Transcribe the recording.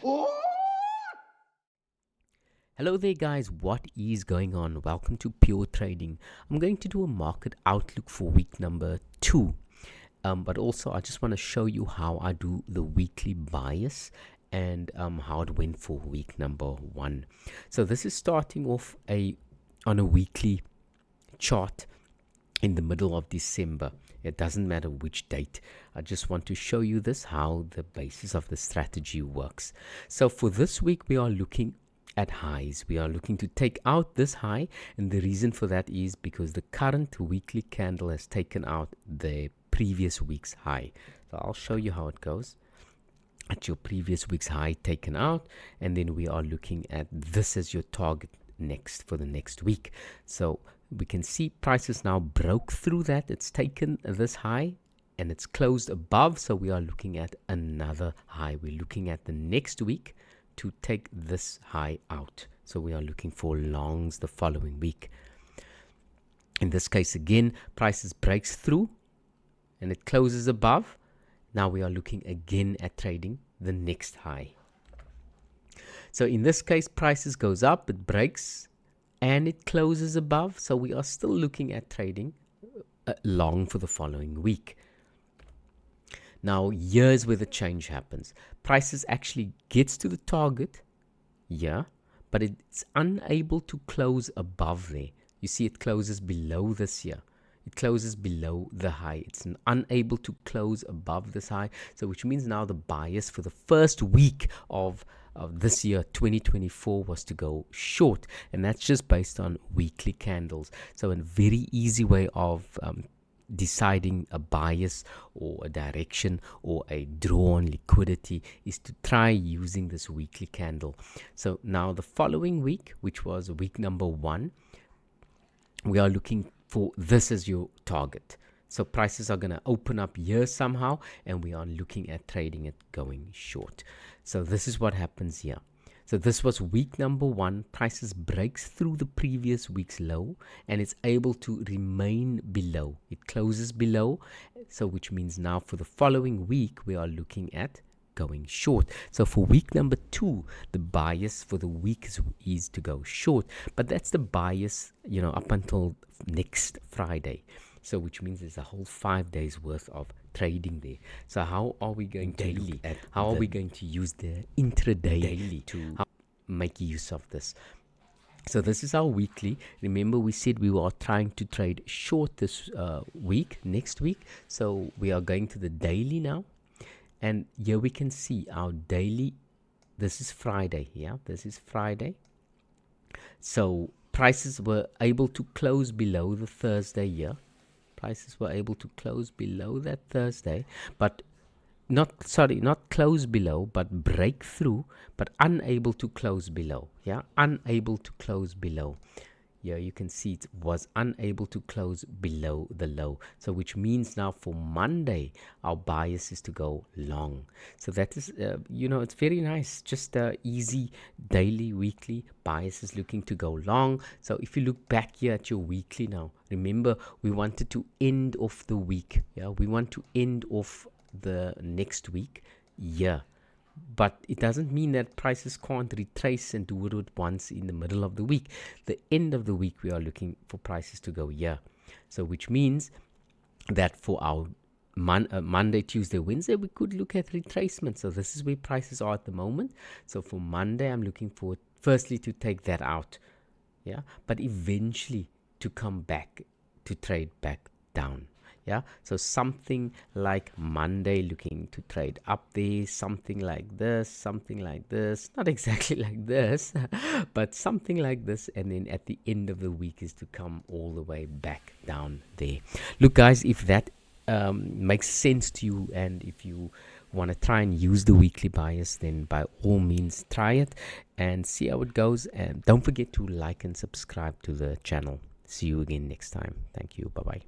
Hello there guys, what is going on? Welcome to Pure Trading. I'm going to do a market outlook for week number 2. But also I just want to show you how I do the weekly bias and how it went for week number 1. So this is starting off on a weekly chart in the middle of December. It doesn't matter which date. I just want to show you this, how the basis of the strategy works. So for this week we are looking at highs. We are looking to take out this high, and the reason for that is because the current weekly candle has taken out the previous week's high. So I'll show you how it goes. At your previous week's high taken out, and then we are looking at this as your target next for the next week. So we can see prices now broke through that. It's taken this high and it's closed above, so we are looking at another high. We're looking at the next week to take this high out. So we are looking for longs the following week. In this case again, prices breaks through and it closes above. Now we are looking again at trading the next high. So in this case, prices goes up, it breaks and it closes above. So we are still looking at trading long for the following week. Now, here's where the change happens. Prices actually gets to the target, yeah, but it's unable to close above there. You see it closes below this here. It closes below the high. It's unable to close above this high. So which means now the bias for the first week of this year, 2024, was to go short. And that's just based on weekly candles. So a very easy way of deciding a bias or a direction or a draw on liquidity is to try using this weekly candle. So now the following week, which was week number 1, we are looking for this as your target. So prices are going to open up here somehow, and we are looking at trading it going short. So this is what happens here. So this was week number 1. Prices breaks through the previous week's low and it's able to remain below. It closes below. So which means now for the following week, we are looking at going short. So for week number 2, the bias for the week is to go short. But that's the bias, up until next Friday. So which means there's a whole 5 days worth of trading there. So how are we going to look at how are we going to use the intraday to make use of this? So this is our weekly. Remember we said we were trying to trade short this next week. So we are going to the daily now. And here we can see our daily. This is Friday. Yeah, this is Friday. So prices were able to close below the Thursday here. Prices were able to close below that Thursday, but not close below, but break through, but unable to close below. Yeah, unable to close below. Yeah, you can see it was unable to close below the low. So which means now for Monday, our bias is to go long. So that is, it's very nice. Just easy daily, weekly bias is looking to go long. So if you look back here at your weekly now, remember we wanted to end off the week. Yeah, we want to end off the next week. Yeah. But it doesn't mean that prices can't retrace and do it once in the middle of the week. The end of the week, we are looking for prices to go here. So which means that for our Monday, Tuesday, Wednesday, we could look at retracement. So this is where prices are at the moment. So for Monday, I'm looking for firstly to take that out. Yeah, but eventually to come back to trade back down. Yeah, so something like Monday looking to trade up there, something like this, not exactly like this, but something like this, and then at the end of the week is to come all the way back down there. Look guys, if that makes sense to you, and if you want to try and use the weekly bias, then by all means try it and see how it goes, and don't forget to like and subscribe to the channel. See you again next time. Thank you. Bye bye.